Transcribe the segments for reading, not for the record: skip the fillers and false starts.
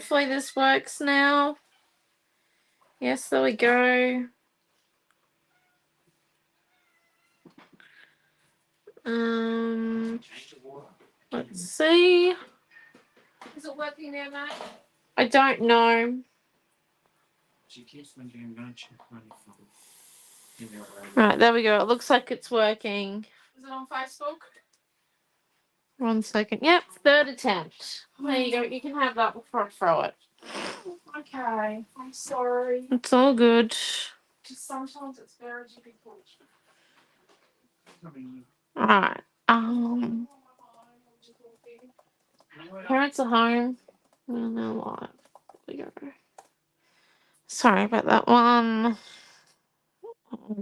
hopefully this works now. Yes, there we go. Let's see. Is it working now, mate? I don't know. Right, there we go. It looks like it's working. Is it on Facebook? 1 second. Yep, third attempt. There you go. You can have that before I throw it. Okay, I'm sorry. It's all good. Just sometimes it's very difficult. Alright. Parents are home. I don't know what. There we go. Sorry about that one.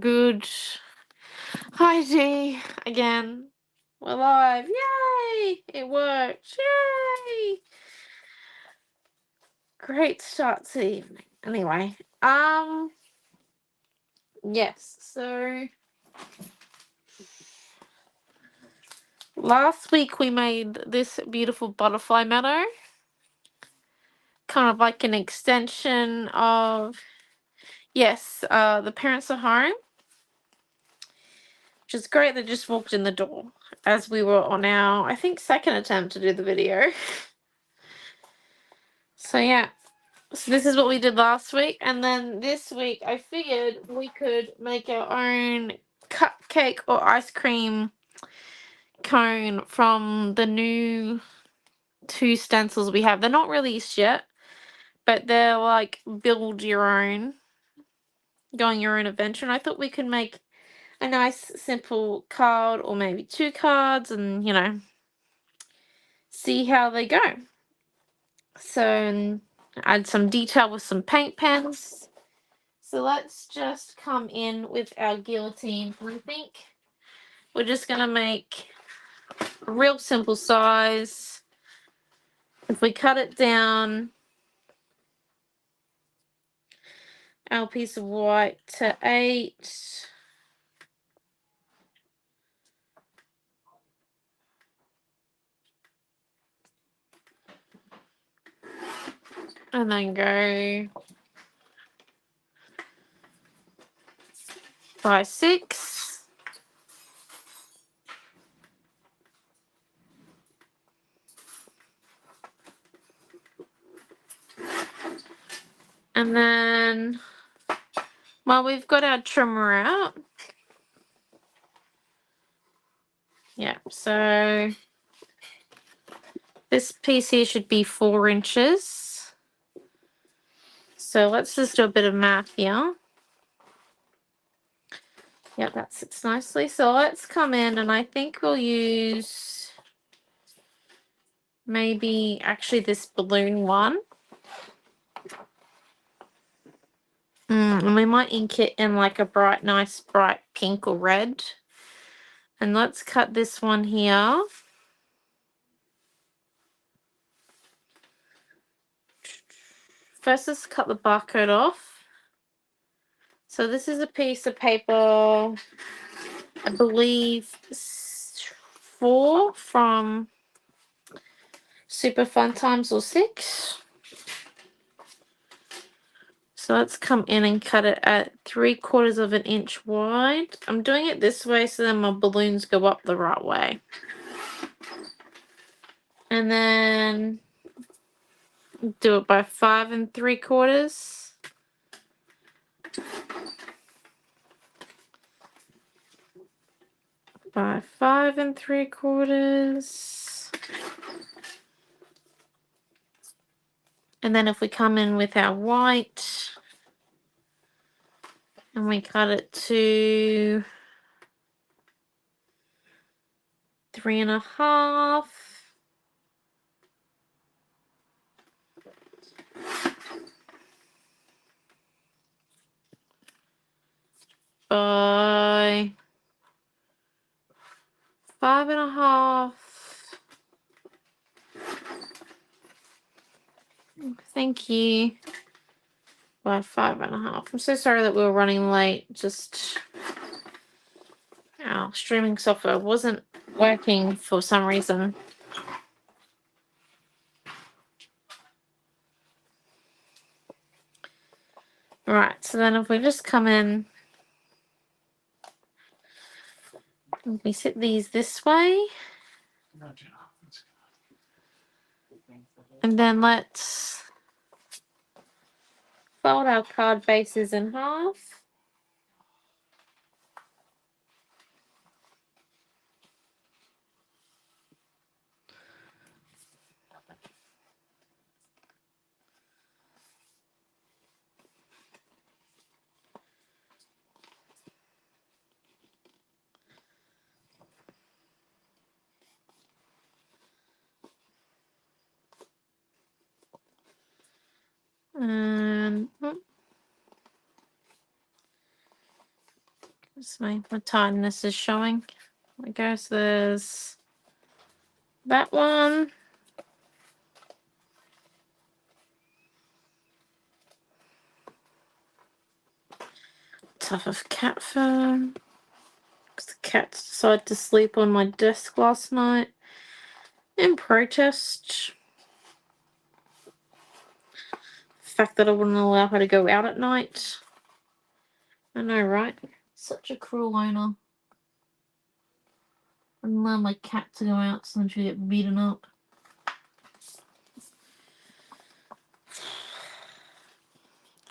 Good. Hi G. Again. We're live. Yay! It worked. Yay! Great start to the evening. Anyway. Yes, so last week we made this beautiful butterfly meadow. Kind of like an extension of, yes, the parents are home. Which is great. They just walked in the door as we were on our, I think, second attempt to do the video. So yeah. So this is what we did last week. And then this week I figured we could make our own cupcake or ice cream cone from the new 2 stencils we have. They're not released yet, but they're like build your own, go on your own adventure. And I thought we could make a nice simple card or maybe 2 cards and, you know, see how they go. So add some detail with some paint pens. So let's just come in with our guillotine. I think we're just going to make a real simple size. If we cut it down, our piece of white to 8. And then go by 6. And then, well, we've got our trimmer out. Yeah, so this piece here should be 4 inches. So let's just do a bit of math here. Yep, that sits nicely. So let's come in and I think we'll use maybe actually this balloon one. And we might ink it in like a nice bright pink or red. And let's cut this one here. First, let's cut the barcode off. So this is a piece of paper, I believe 4 from Super Fun Times or 6. So let's come in and cut it at 3/4 of an inch wide. I'm doing it this way so then my balloons go up the right way. And then do it by 5 3/4. By 5 3/4. And then if we come in with our white and we cut it to 3 1/2. By 5 1/2. Thank you. By 5 1/2. I'm so sorry that we were running late. Just our streaming software wasn't working for some reason. Right, so then if we just come in, we set these this way. And then let's fold our card bases in half. And my tightness is showing. There goes. There's that one. Tuft of cat fur. Because the cat decided to sleep on my desk last night in protest. The fact that I wouldn't allow her to go out at night. I know, right? Such a cruel owner. I wouldn't allow my cat to go out so then she'd get beaten up.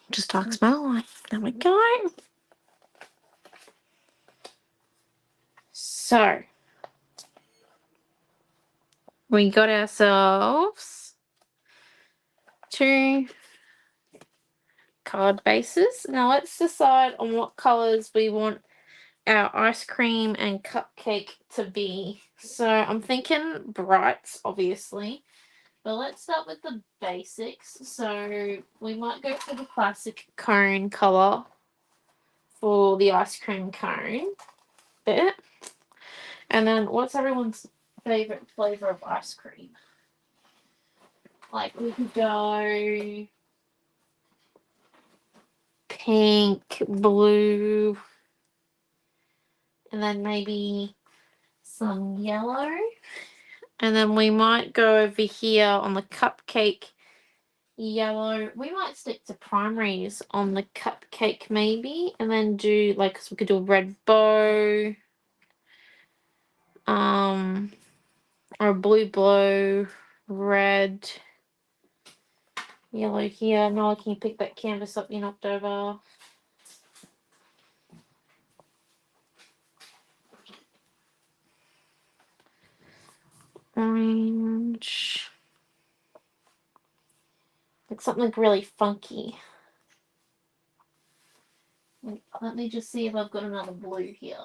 Just talks my life. There we go. So, we got ourselves 2 card bases. Now let's decide on what colors we want our ice cream and cupcake to be. So I'm thinking brights, obviously. But let's start with the basics. So we might go for the classic cone color for the ice cream cone bit. And then what's everyone's favorite flavor of ice cream? Like we could go pink, blue, and then maybe some yellow. And then we might go over here on the cupcake yellow. We might stick to primaries on the cupcake maybe, and then do like, so we could do a red bow, or a blue blow, red, yellow here. Noah, can you pick that canvas up you knocked over? Orange. Like something really funky. Let me just see if I've got another blue here.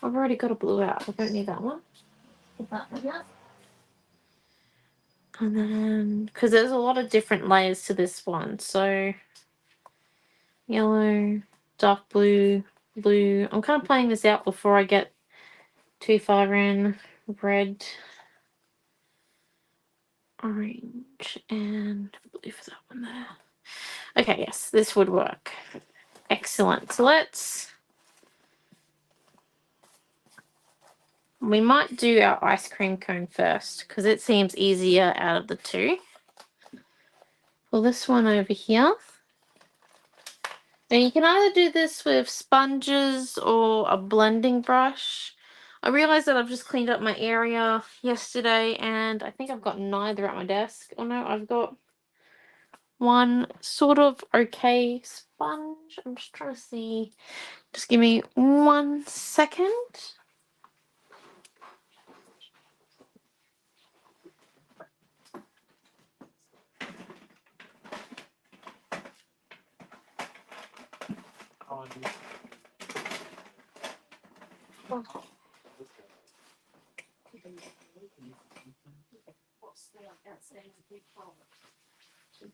I've already got a blue out. I don't need that one. Put that one out. And then, because there's a lot of different layers to this one. So, yellow, dark blue, blue. I'm kind of playing this out before I get too far in. Red, orange, and blue for that one there. Okay, yes, this would work. Excellent. So we might do our ice cream cone first because it seems easier out of the 2. Pull this one over here. And you can either do this with sponges or a blending brush. I realized that I've just cleaned up my area yesterday and I think I've got neither at my desk. Oh no, I've got one sort of okay sponge. I'm just trying to see. Just give me 1 second.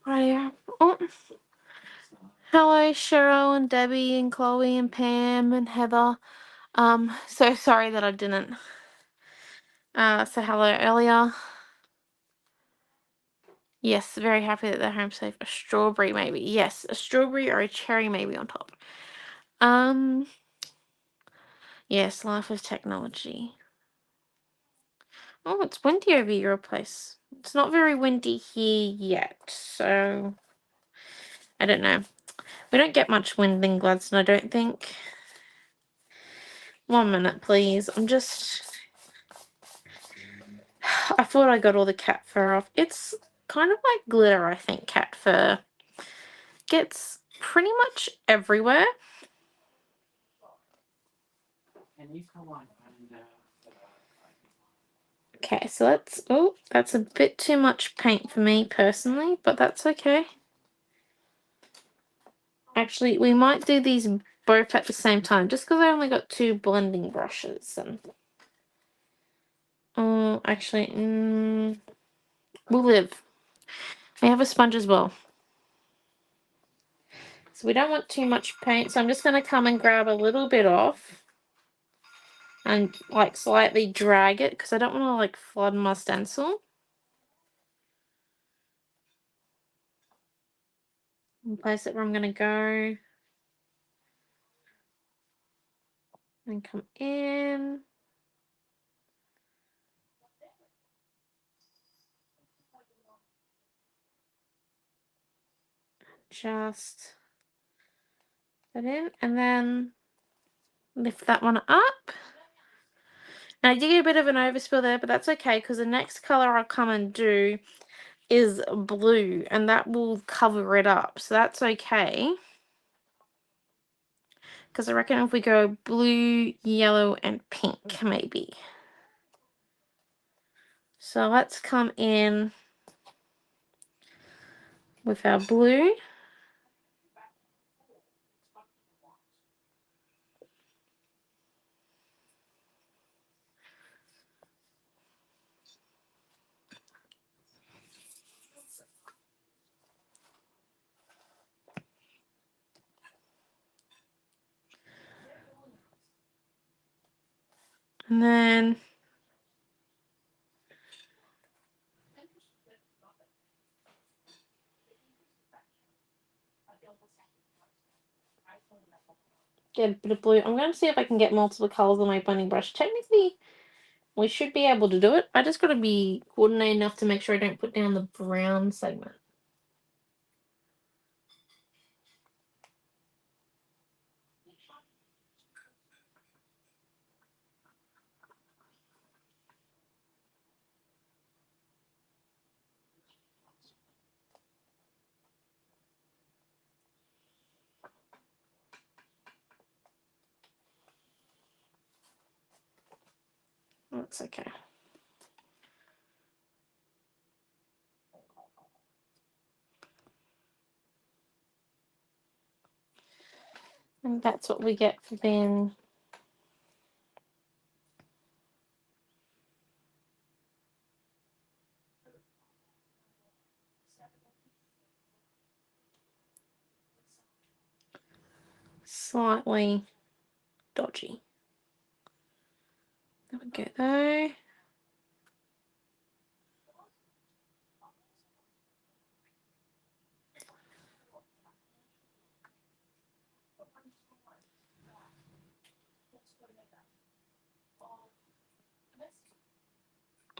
Right. Oh. Hello, Cheryl and Debbie and Chloe and Pam and Heather. So sorry that I didn't say hello earlier. Yes, very happy that they're home safe. A strawberry maybe. Yes, a strawberry or a cherry maybe on top. Yes, life of technology. Oh, it's windy over your place. It's not very windy here yet, so I don't know. We don't get much wind in Gladstone, I don't think. 1 minute, please. I thought I got all the cat fur off. It's kind of like glitter, I think, cat fur. Gets pretty much everywhere. Okay, so that's a bit too much paint for me personally, but that's okay. Actually, we might do these both at the same time, just because I only got 2 blending brushes. And oh, actually, we'll live. We have a sponge as well. So we don't want too much paint, so I'm just going to come and grab a little bit off and like slightly drag it because I don't want to like flood my stencil. And place it where I'm going to go. And come in. Just put in and then lift that one up. And I did get a bit of an overspill there, but that's okay because the next color I'll come and do is blue and that will cover it up. So that's okay. Because I reckon if we go blue, yellow, and pink, maybe. So let's come in with our blue. And then get a bit of blue. I'm going to see if I can get multiple colors on my blending brush. Technically, we should be able to do it. I just got to be coordinated enough to make sure I don't put down the brown segment. That's okay. And that's what we get for being slightly dodgy. There we go though.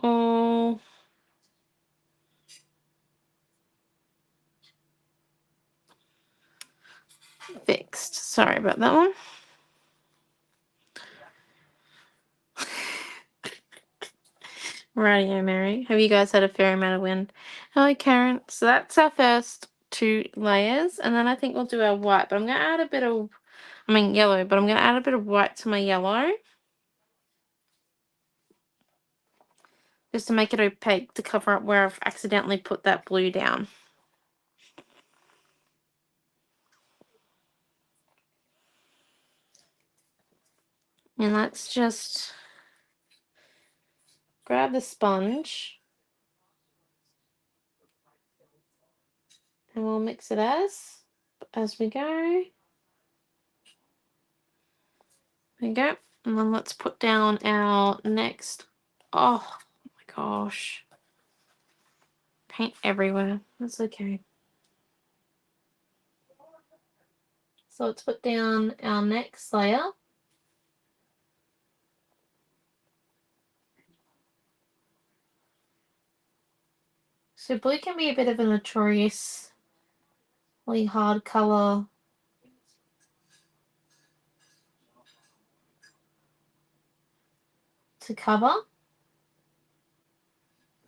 All fixed. Sorry about that one. Radio Mary. Have you guys had a fair amount of wind? Hello, Karen. So that's our first 2 layers, and then I think we'll do our white. But I'm going to add a bit of, yellow, but I'm going to add a bit of white to my yellow. Just to make it opaque to cover up where I've accidentally put that blue down. And let's just grab the sponge. And we'll mix it as we go. There we go. And then let's put down our next. Oh my gosh. Paint everywhere. That's okay. So let's put down our next layer. So blue can be a bit of a notoriously hard colour to cover.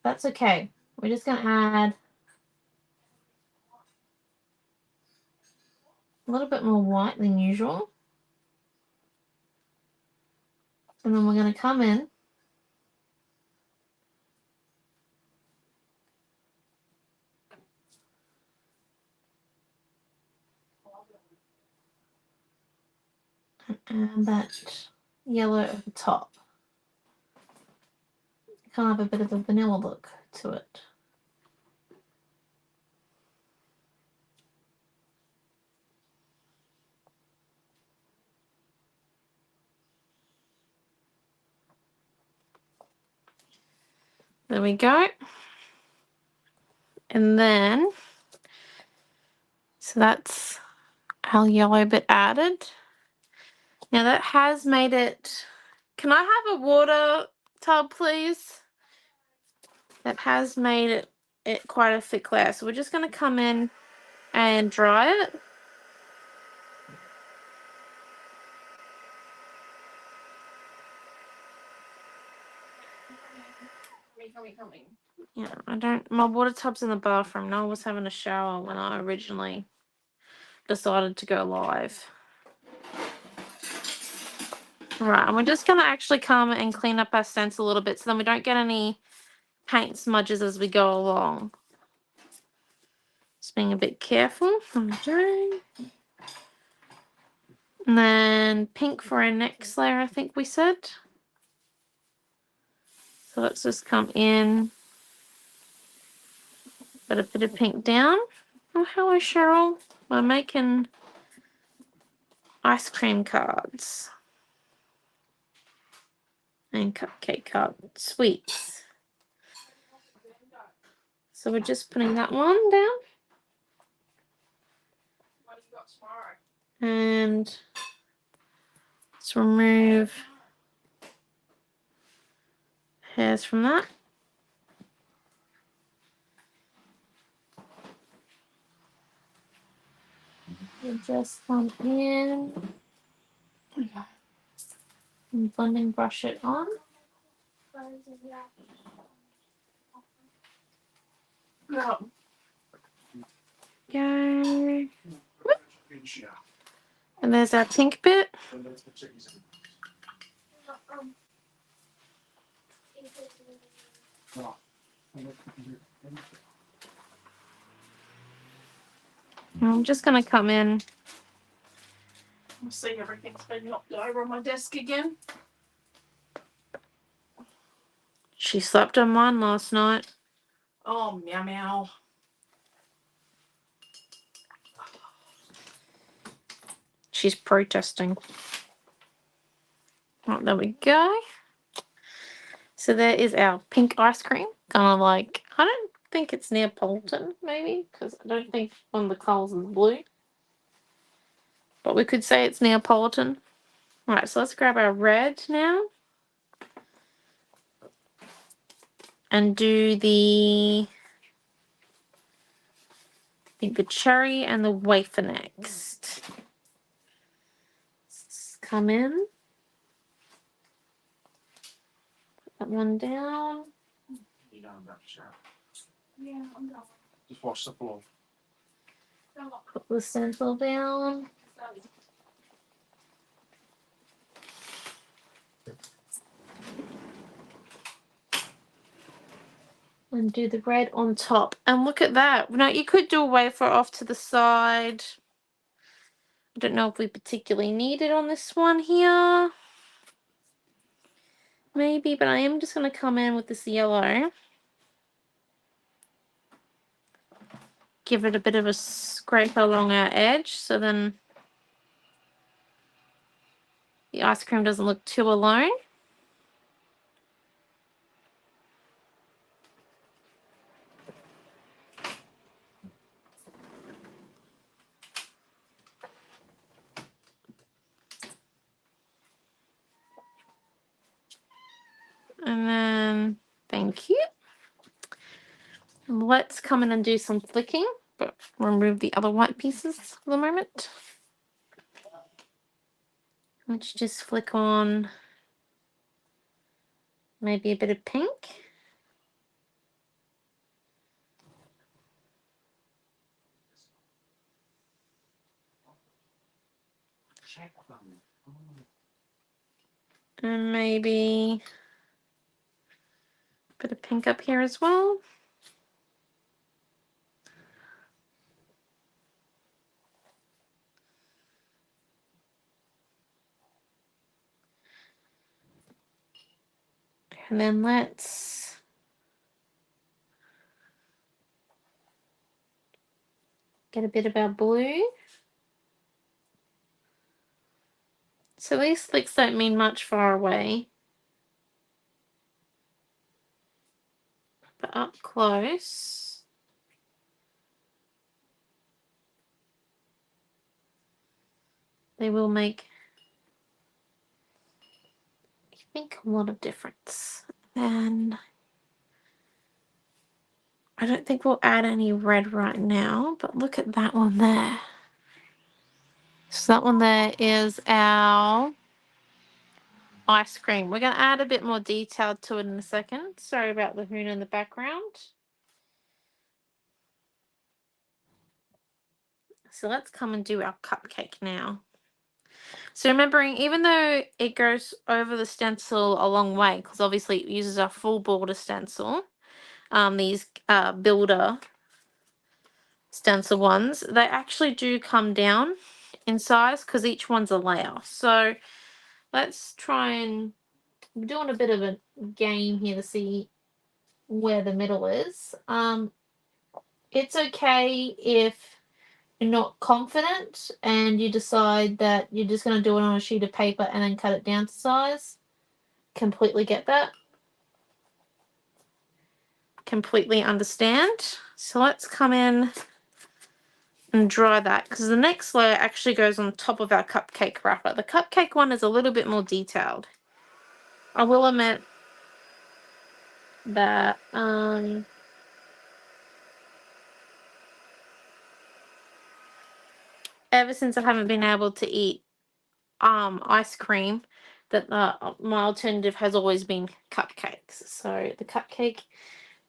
That's okay. We're just going to add a little bit more white than usual. And then we're going to come in and add that yellow at the top. Kind of have a bit of a vanilla look to it. There we go. And then, so that's our yellow bit added. Now that has made it, can I have a water tub please? That has made it quite a thick layer. So we're just going to come in and dry it. Coming. Yeah, my water tub's in the bathroom. No one was having a shower when I originally decided to go live. Right, and we're just going to actually come and clean up our stencil a little bit so then we don't get any paint smudges as we go along. Just being a bit careful. Okay. And then pink for our next layer, I think we said. So let's just come in. Put a bit of pink down. Oh, hello, Cheryl. We're making ice cream cards. And cupcake cards. Sweets. So we're just putting that one down. And let's remove hairs from that. We'll just come in and blending brush it on. Go. And there's our pink bit. And I'm just going to come in. We'll see everything's been knocked over on my desk again. She slept on mine last night. Oh, meow meow. She's protesting. Oh, there we go. So there is our pink ice cream. Kind of like, I don't think it's Neapolitan, maybe, because I don't think one of the colours is blue. But we could say it's Neapolitan. Alright, so let's grab our red now. And do the, I think the cherry and the wafer next. Let's come in. Put that one down. You done that, Sharon? Yeah, I'm done. Just wash the floor. Put the stencil down. And do the red on top. And look at that. Now, you could do a wafer off to the side. I don't know if we particularly need it on this one here. Maybe, but I am just going to come in with this yellow. Give it a bit of a scrape along our edge, so then the ice cream doesn't look too alone. And then, thank you. And let's come in and do some flicking, but remove the other white pieces for the moment. Let's just flick on maybe a bit of pink. And maybe a bit of pink up here as well. And then let's get a bit of our blue. So these flicks don't mean much far away, but up close, they will make, I think, a lot of difference. And I don't think we'll add any red right now, but look at that one there. So that one there is our ice cream. We're going to add a bit more detail to it in a second. Sorry about the hoon in the background. So let's come and do our cupcake now. So remembering, even though it goes over the stencil a long way, because obviously it uses a full border stencil, these builder stencil ones, they actually do come down in size because each one's a layer. So let's try and, I'm doing a bit of a game here to see where the middle is. It's okay if you're not confident and you decide that you're just going to do it on a sheet of paper and then cut it down to size. Completely get that. Completely understand. So let's come in and dry that, because the next layer actually goes on top of our cupcake wrapper. The cupcake one is a little bit more detailed. I will admit that ever since I haven't been able to eat ice cream, that my alternative has always been cupcakes. So the cupcake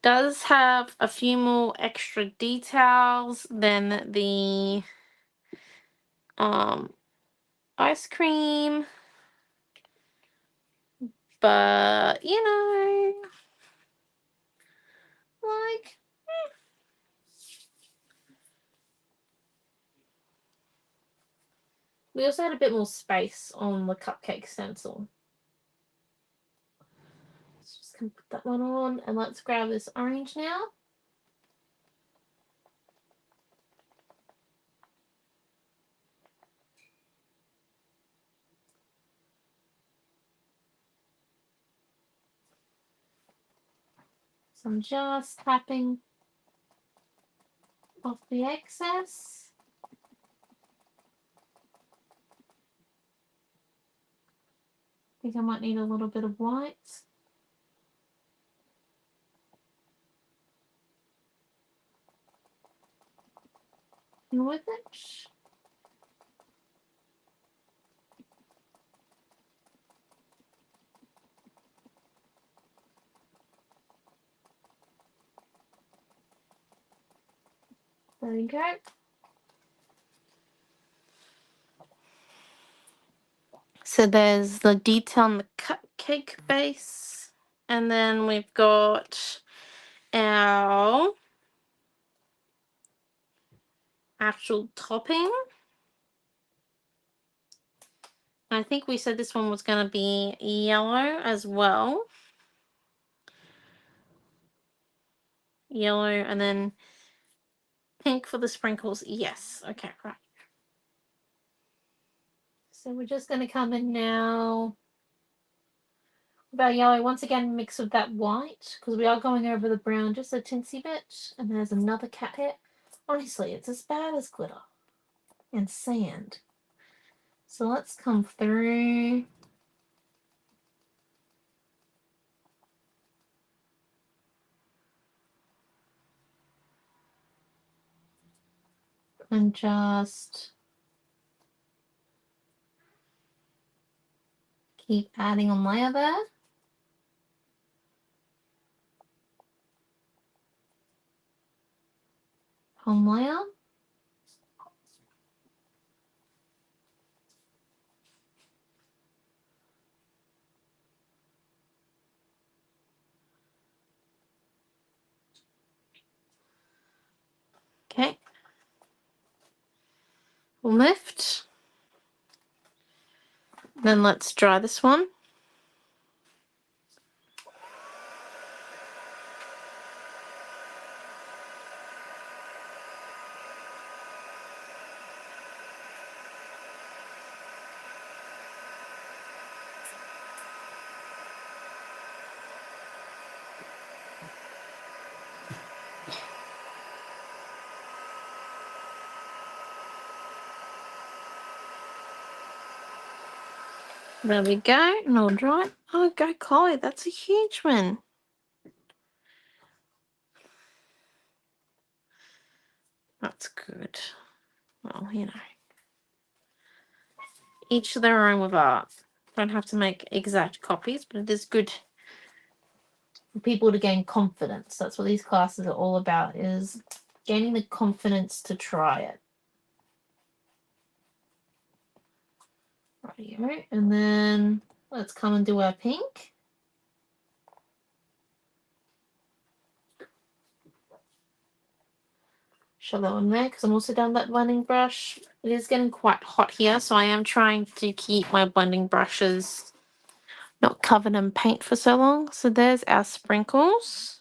does have a few more extra details than the ice cream, but you know, like, we also had a bit more space on the cupcake stencil. Let's just put that one on, and let's grab this orange now. So I'm just tapping off the excess. I think I might need a little bit of white. And with it, there we go. So there's the detail on the cupcake base, and then we've got our actual topping. I think we said this one was going to be yellow as well. Yellow and then pink for the sprinkles. Yes. Okay, right. So we're just going to come in now with our yellow. Once again, mix with that white, because we are going over the brown just a tinsy bit. And there's another cat here. Honestly, it's as bad as glitter and sand. So let's come through. And just keep adding on layer there. Home layer. Okay. Lift. Then let's dry this one. There we go, and all dry. Oh, go Chloe, that's a huge one. That's good. Well, you know, each of their own with art. Don't have to make exact copies, but it is good for people to gain confidence. That's what these classes are all about, is gaining the confidence to try it. Rightio. And then let's come and do our pink. Shove that one there because I'm also done that blending brush. It is getting quite hot here, so I am trying to keep my blending brushes not covered in paint for so long. So there's our sprinkles.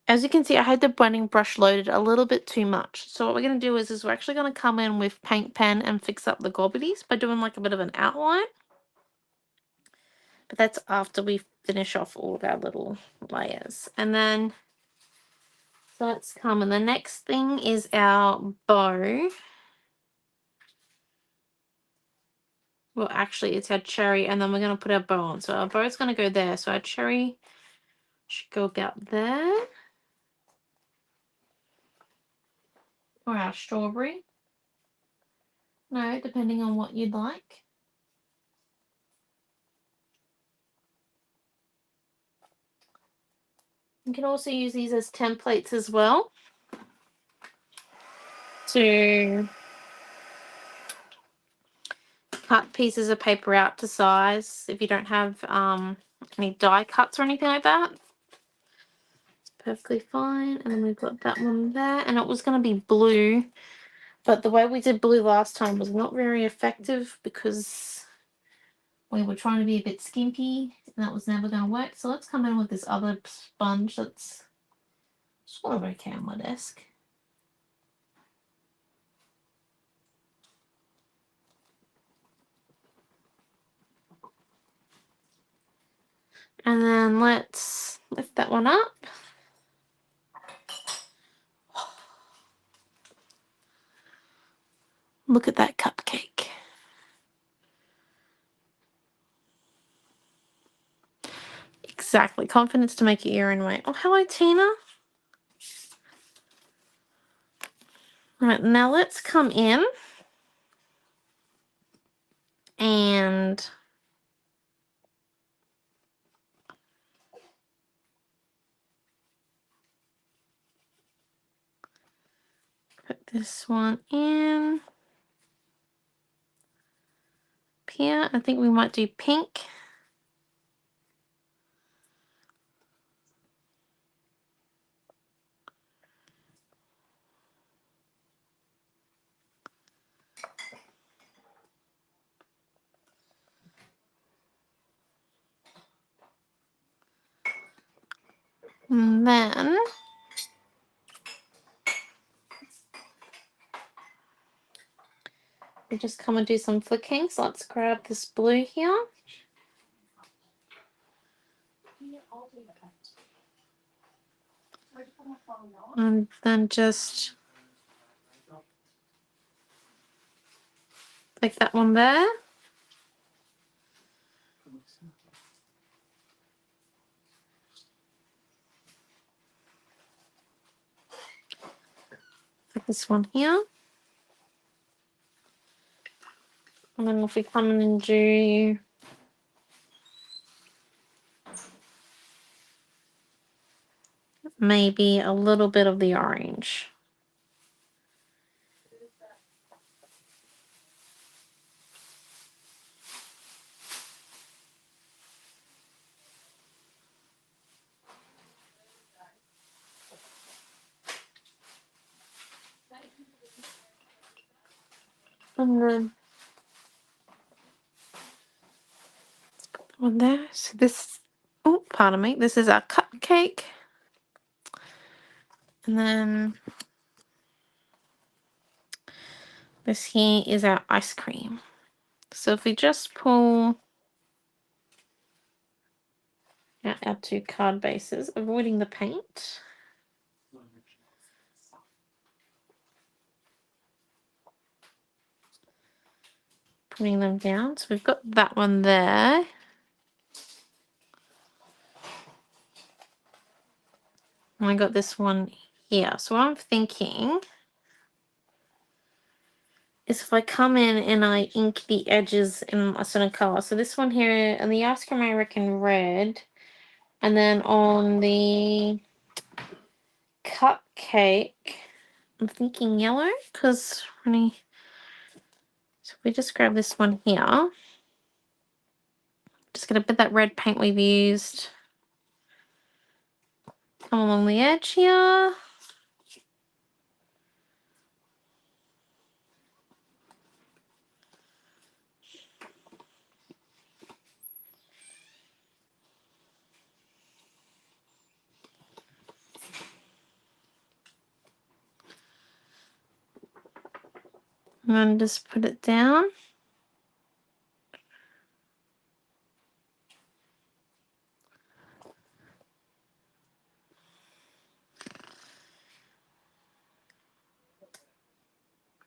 As you can see, I had the blending brush loaded a little bit too much. So what we're going to do is we're actually going to come in with paint pen and fix up the gobbities by doing like a bit of an outline. But that's after we finish off all of our little layers. And then, so let's come, and the next thing is our bow. Well, actually, it's our cherry, and then we're going to put our bow on. So our bow is going to go there. So our cherry should go about there. Or our strawberry. No, depending on what you'd like. You can also use these as templates as well to cut pieces of paper out to size if you don't have any die cuts or anything like that. It's perfectly fine. And then we've got that one there, and it was going to be blue, but the way we did blue last time was not very effective because we were trying to be a bit skimpy and that was never going to work. So let's come in with this other sponge that's sort of okay on my desk. And then let's lift that one up. Look at that cupcake. Exactly. Confidence to make your ear in way. Oh, hello, Tina. Right, now let's come in and put this one in here. I think we might do pink. And then we just come and do some flicking. So let's grab this blue here. And then just like that one there. this one here. And then if we come in and do maybe a little bit of the orange. And then on there. So this, oh, pardon me. This is our cupcake. And then this here is our ice cream. So if we just pull out our two card bases, avoiding the paint. Putting them down. So we've got that one there. And I got this one here. So what I'm thinking is if I come in and I ink the edges in a certain color. So this one here, and the ice cream I reckon red. And then on the cupcake, I'm thinking yellow, because really, so we just grab this one here. Just get a bit of that red paint we've used. Come along the edge here. And then just put it down.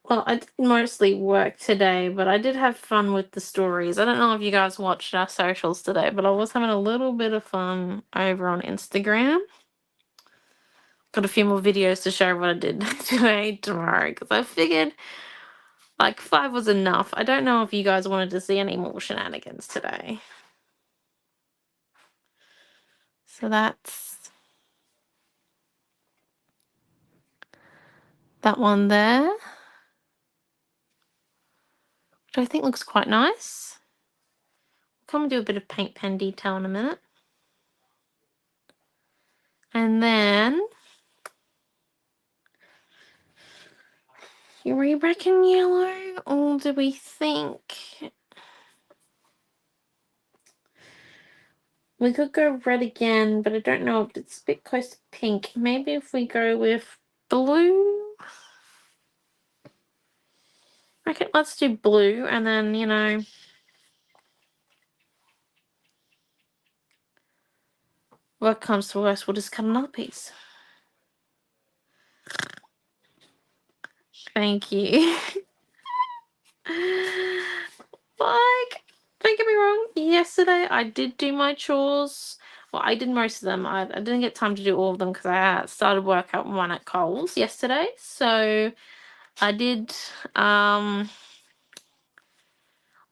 Well, I did mostly work today, but I did have fun with the stories. I don't know if you guys watched our socials today, but I was having a little bit of fun over on Instagram. Got a few more videos to show what I did today, tomorrow, because I figured like 5 was enough. I don't know if you guys wanted to see any more shenanigans today. So that's that one there, which I think looks quite nice. Come and do a bit of paint pen detail in a minute. And then, do we reckon yellow, or do we think we could go red again, but I don't know if it's a bit close to pink. Maybe if we go with blue. Okay, let's do blue, and then, you know, what comes to worst, we'll just cut another piece. Thank you. Like, don't get me wrong, yesterday I did do my chores. Well, I did most of them. I didn't get time to do all of them because I started work at 1 at Coles yesterday. So I did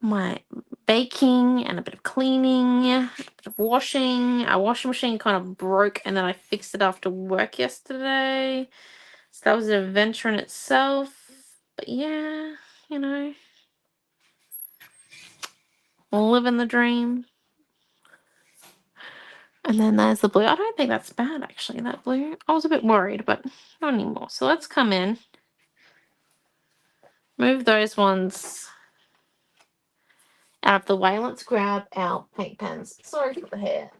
my baking and a bit of cleaning, a bit of washing. Our washing machine kind of broke and then I fixed it after work yesterday. So that was an adventure in itself. But yeah, you know, living the dream. And then there's the blue. I don't think that's bad, actually, that blue. I was a bit worried, but not anymore. So let's come in. Move those ones out of the way. Let's grab our paint pens. Sorry for the hair.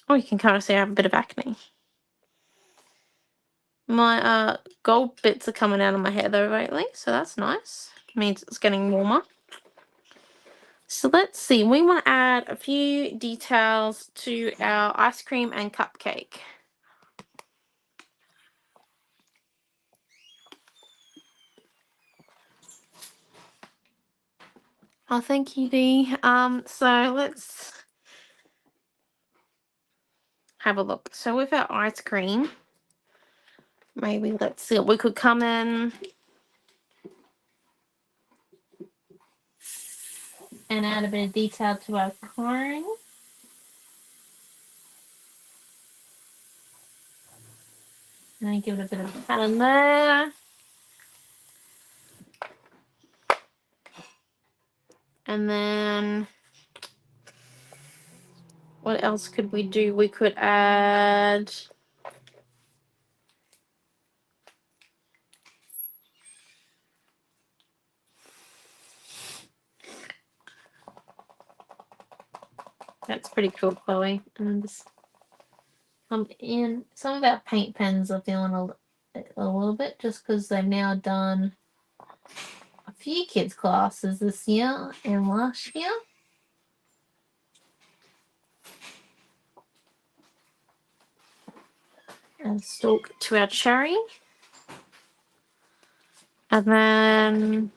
Oh, you can kind of see I have a bit of acne. My gold bits are coming out of my hair though lately, so that's nice. Means it's getting warmer. So let's see. We want to add a few details to our ice cream and cupcake. Oh, thank you, Dee. So let's have a look. So with our ice cream, maybe let's see, we could come in and add a bit of detail to our cone. And then give it a bit of a pattern there. And then what else could we do? We could add that's pretty cool, Chloe. And then just come in. Some of our paint pens are feeling a little bit just because they've now done a few kids' classes this year and last year. And stalk to our cherry. And then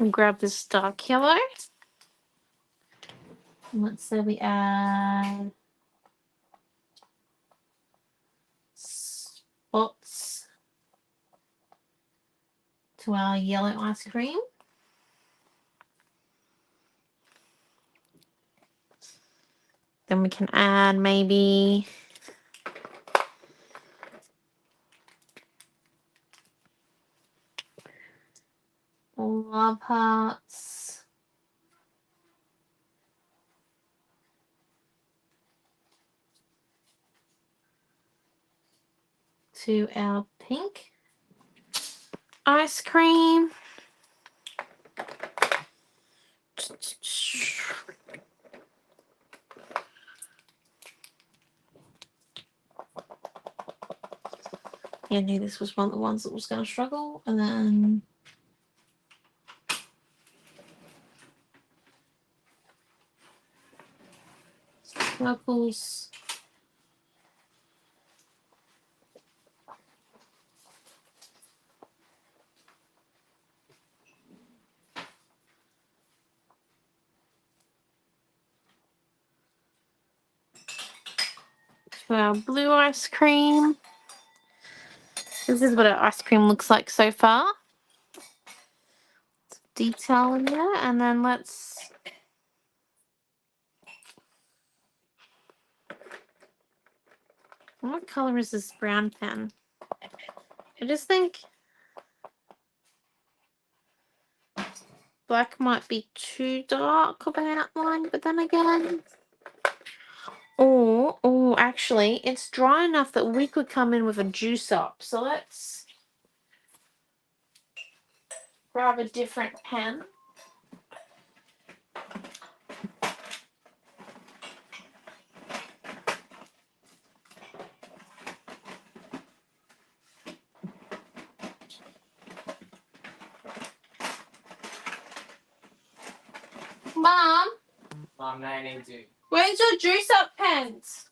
we'll grab this dark yellow. And let's say we add spots to our yellow ice cream. Then we can add maybe love hearts. To our pink ice cream. Yeah, I knew this was one of the ones that was going to struggle. And then circles. To our blue ice cream. This is what our ice cream looks like so far. Some detail in there. And then let's... What color is this brown pen? I just think black might be too dark of an outline, but then again... Oh, actually, it's dry enough that we could come in with a juice up. So let's grab a different pen. Mom, Mom, 982. where's your juice up pens?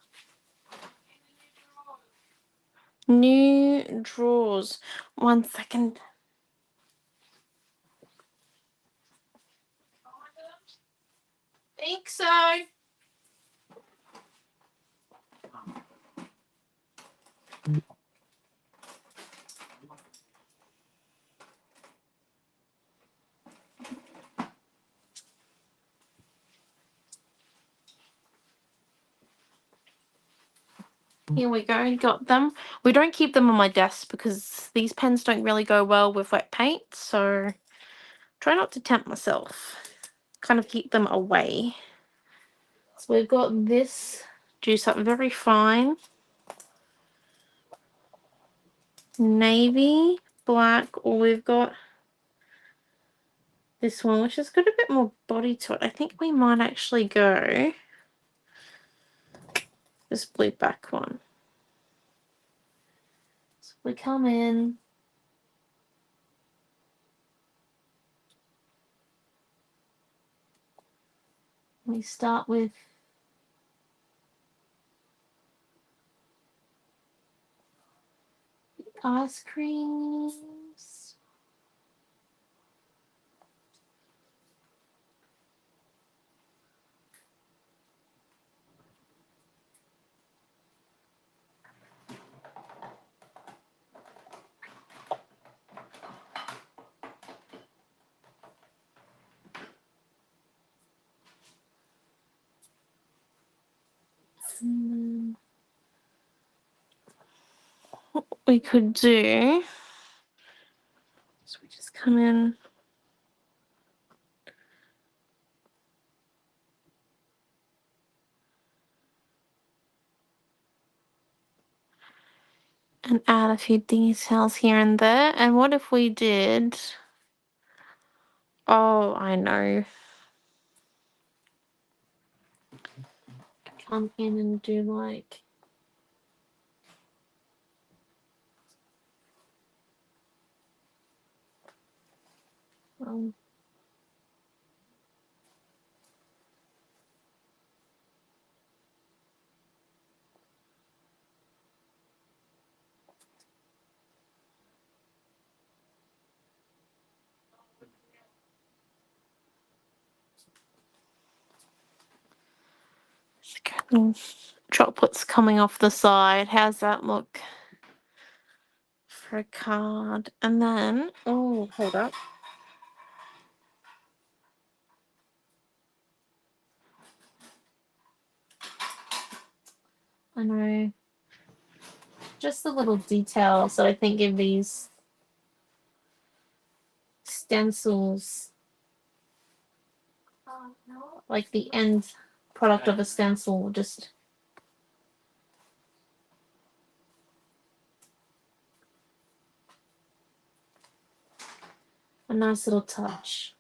New drawers. 1 second. Think so. Here we go, got them. We don't keep them on my desk because these pens don't really go well with wet paint, so try not to tempt myself. Kind of keep them away. So we've got this juice up very fine. Navy, black, or we've got this one, which has got a bit more body to it. I think we might actually go this blue back one. So we come in. We start with ice creams. we could do, so we just come in. And add a few details here and there. And what if we did... Oh, I know. Come in and do like... little droplets coming off the side. How's that look for a card? And then, oh, hold up. I know. Just the little details that I think give these stencils, like the end product of a stencil, just a nice little touch.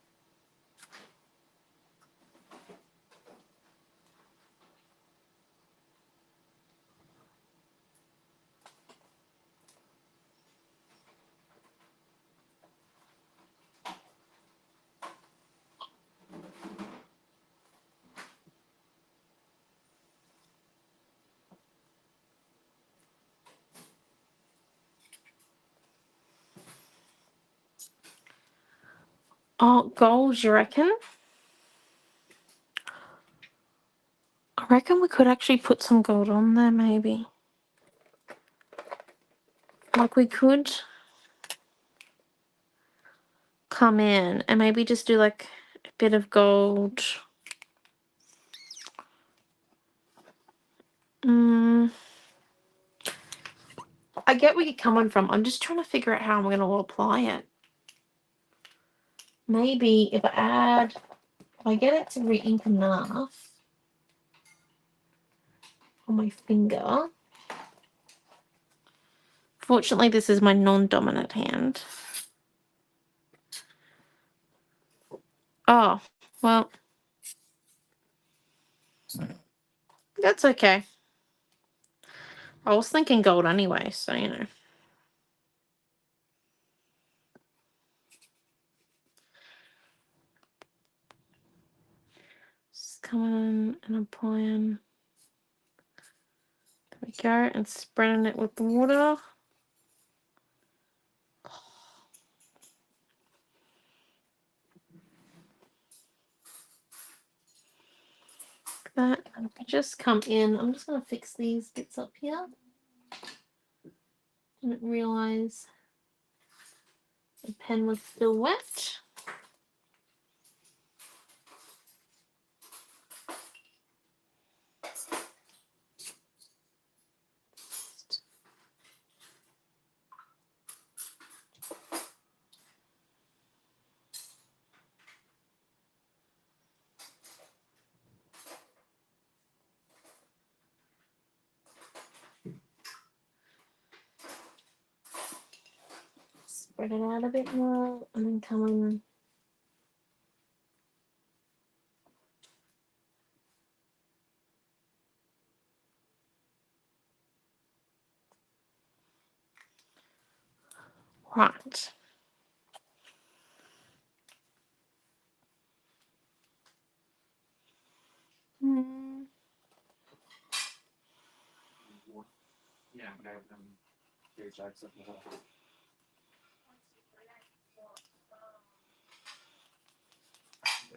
Oh, gold, you reckon? I reckon we could actually put some gold on there, maybe. Like we could come in and maybe just do like a bit of gold. I get where you're coming from. I'm just trying to figure out how I'm going to apply it. Maybe if I get it to re-ink enough on my finger. Fortunately, this is my non-dominant hand. Oh, well, that's okay. I was thinking gold anyway, so you know. Just coming and applying. There we go, and spreading it with the water. That, and just come in. I'm just going to fix these bits up here. Didn't realize the pen was still wet. Spread it out a bit more and then come in. Right. Yeah, I'm gonna have them do jokes.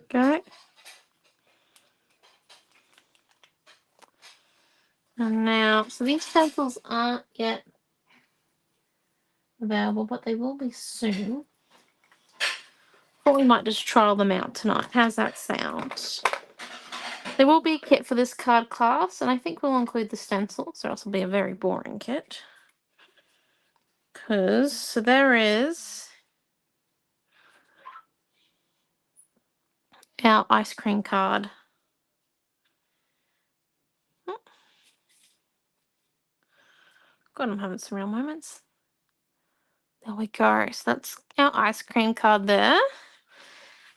Go. And now, so these stencils aren't yet available, but they will be soon. Or we might just trial them out tonight. How's that sound? There will be a kit for this card class, and I think we'll include the stencils, or else it'll be a very boring kit. So there is our ice cream card. God, I'm having some real moments. There we go. So that's our ice cream card there.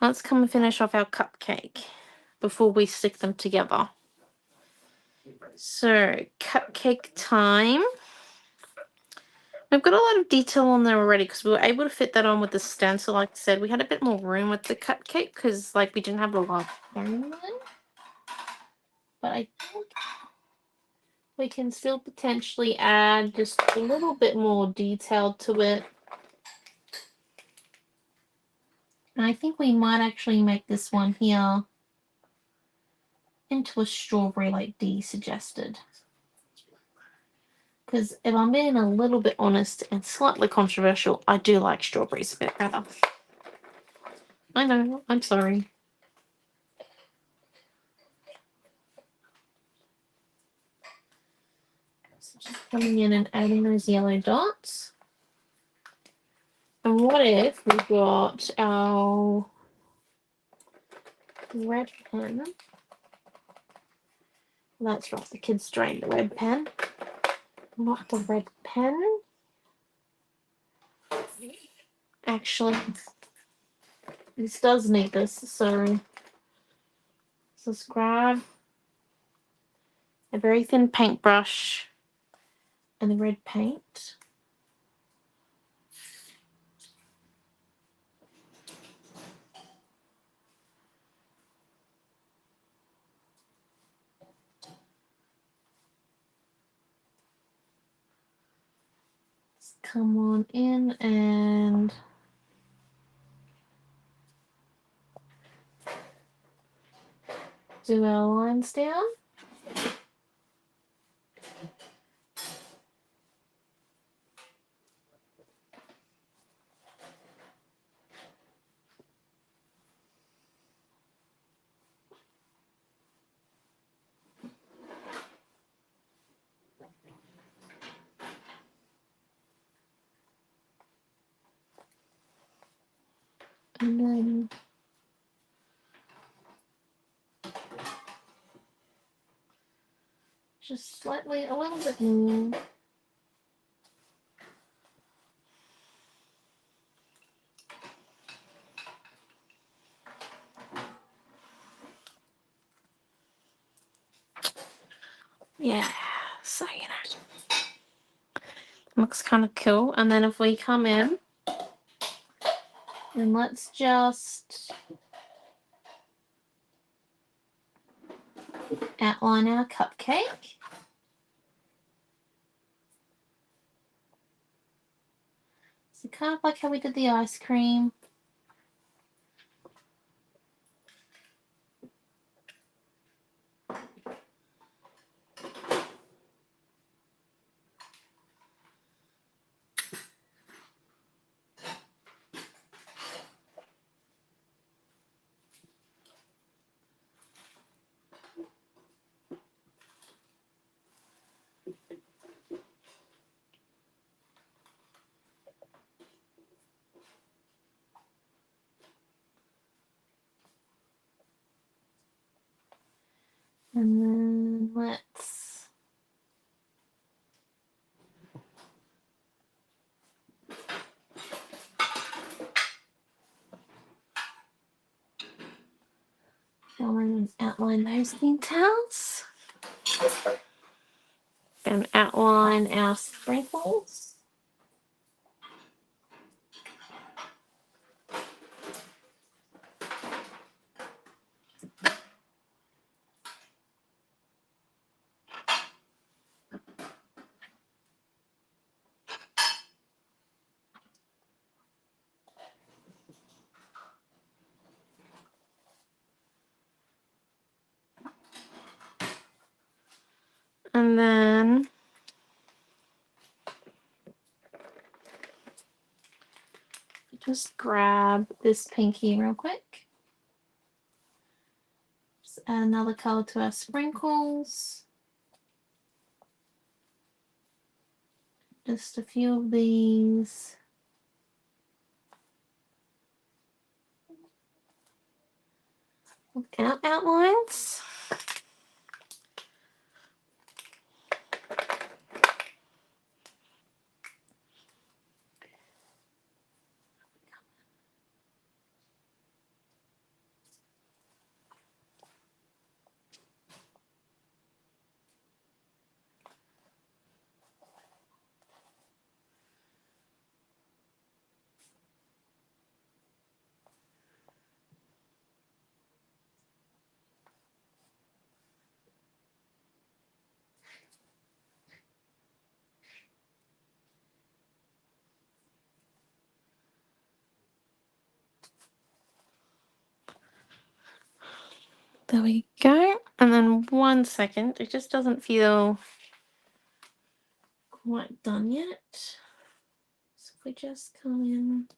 Let's come and finish off our cupcake before we stick them together. So, cupcake time. We've got a lot of detail on there already because we were able to fit that on with the stencil. Like I said, we had a bit more room with the cupcake because like we didn't have a lot of room. But I think we can still potentially add just a little bit more detail to it. And I think we might actually make this one here into a strawberry like Dee suggested. Because if I'm being a little bit honest and slightly controversial, I do like strawberries a bit better. I know, I'm sorry. So just coming in and adding those yellow dots. And what if we got our red pen? That's right, the kids drained the red pen. Not the red pen. Actually, this does need this, so let's grab a very thin paintbrush and the red paint. Let's come on in and do our lines down. And then just slightly, a little bit more. Yeah, so you know, looks kind of cool. And then if we come in and let's just outline our cupcake. So kind of like how we did the ice cream. And then let's go in and outline those details. And outline our sprinkles. And then just grab this pinky real quick. Just add another color to our sprinkles. just a few of these. Without outlines. There we go. And then 1 second, it just doesn't feel quite done yet. So if we just come in.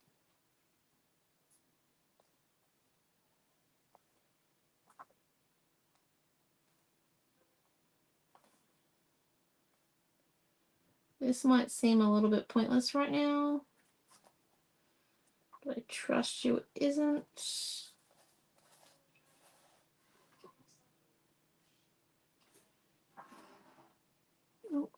This might seem a little bit pointless right now, but I trust you it isn't. Oh.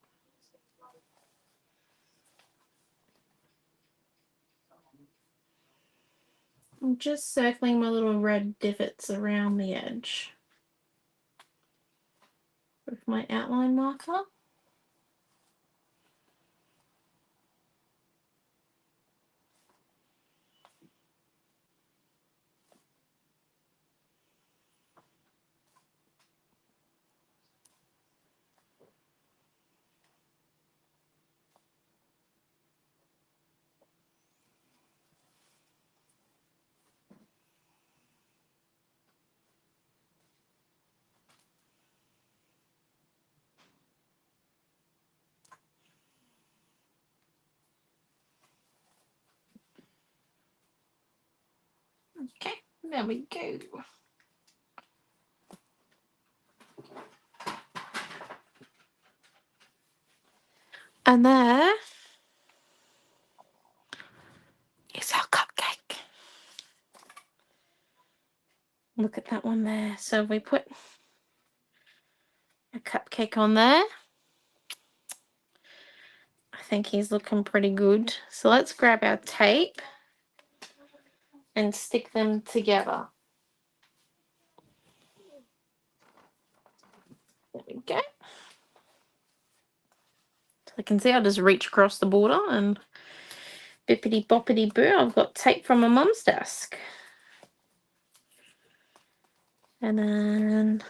I'm just circling my little red divots around the edge with my outline marker. Okay, there we go. And there is our cupcake. Look at that one there. So we put a cupcake on there. I think he's looking pretty good. So let's grab our tape and stick them together. There we go. So I can see I'll just reach across the border and bippity boppity boo, I've got tape from my mum's desk. And then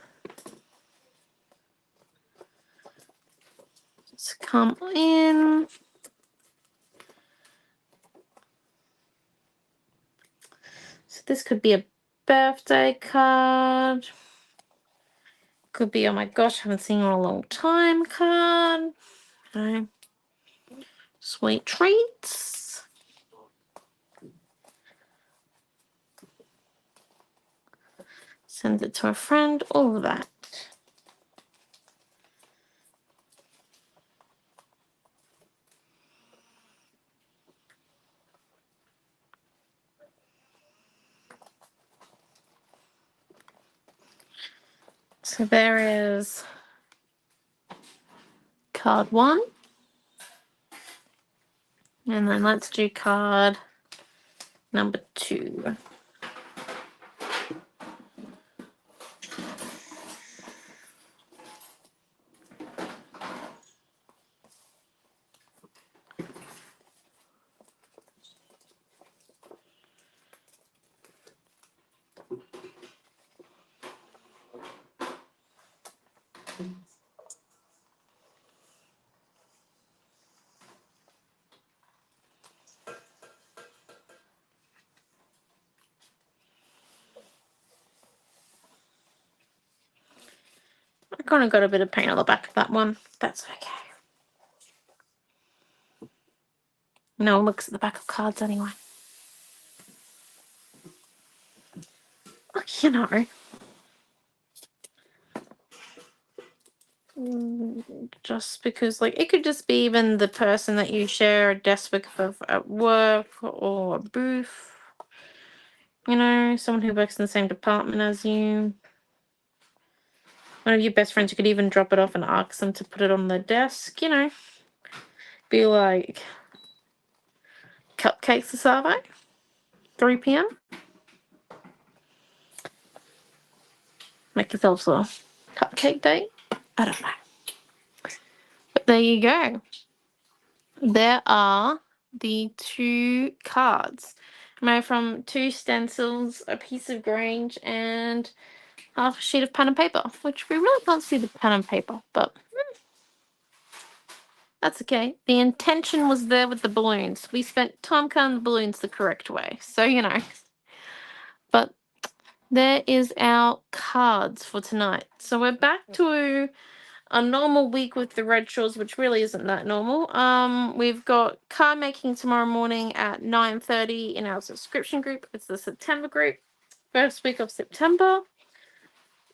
just come in. So this could be a birthday card. Could be, oh my gosh, I haven't seen you in a long time card. Okay. Sweet treats. Send it to a friend, all of that. So there is card 1. And then let's do card number 2. I kind of got a bit of paint on the back of that one. That's okay. No one looks at the back of cards anyway. Look, you know. just because, like, it could just be even the person that you share a desk with at work or a booth. You know, someone who works in the same department as you. One of your best friends, you could even drop it off and ask them to put it on the desk, you know. Be like, cupcakes to Saturday, 3 p.m. Make yourselves a cupcake date. I don't know. But there you go. There are the 2 cards made from 2 stencils, a piece of grange, and half a sheet of pen and paper, which we really can't see the pen and paper, but that's okay. The intention was there with the balloons. We spent time coloring the balloons the correct way, so you know. But there is our cards for tonight. So we're back to a normal week with the Redshaws, which really isn't that normal. We've got card making tomorrow morning at 9:30 in our subscription group. It's the September group, first week of September.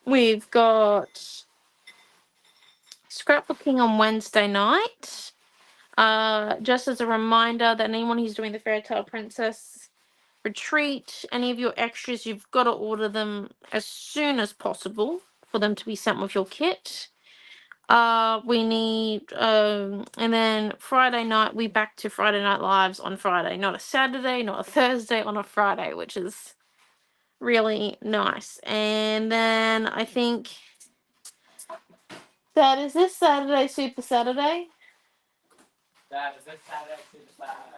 We've got scrapbooking on Wednesday night. Just as a reminder that anyone who's doing the Fairy Tale Princess retreat, any of your extras, you've got to order them as soon as possible for them to be sent with your kit. We need, and then Friday night, we back to Friday Night Lives on Friday. Not a Saturday, not a Thursday, on a Friday, which is really nice. And then I think that is this Saturday, Super Saturday. That is this Saturday, Super Saturday.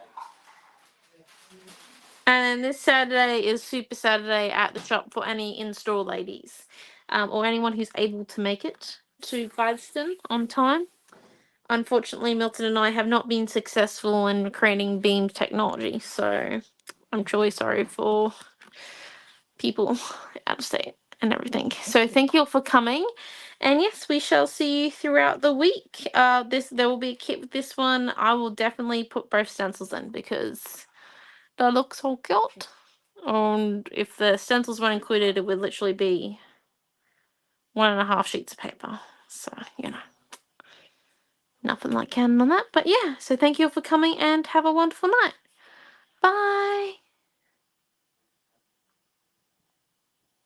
And then this Saturday is Super Saturday at the shop for any in-store ladies, or anyone who's able to make it to Gladstone on time. Unfortunately, Milton and I have not been successful in creating beam technology, so I'm truly sorry for people out of state and everything. So thank you all for coming, and yes, we shall see you throughout the week. There will be a kit with this one. I will definitely put both stencils in because that looks so cute. And if the stencils weren't included, it would literally be 1.5 sheets of paper. So, you know, nothing like counting on that. But yeah, so thank you all for coming and have a wonderful night.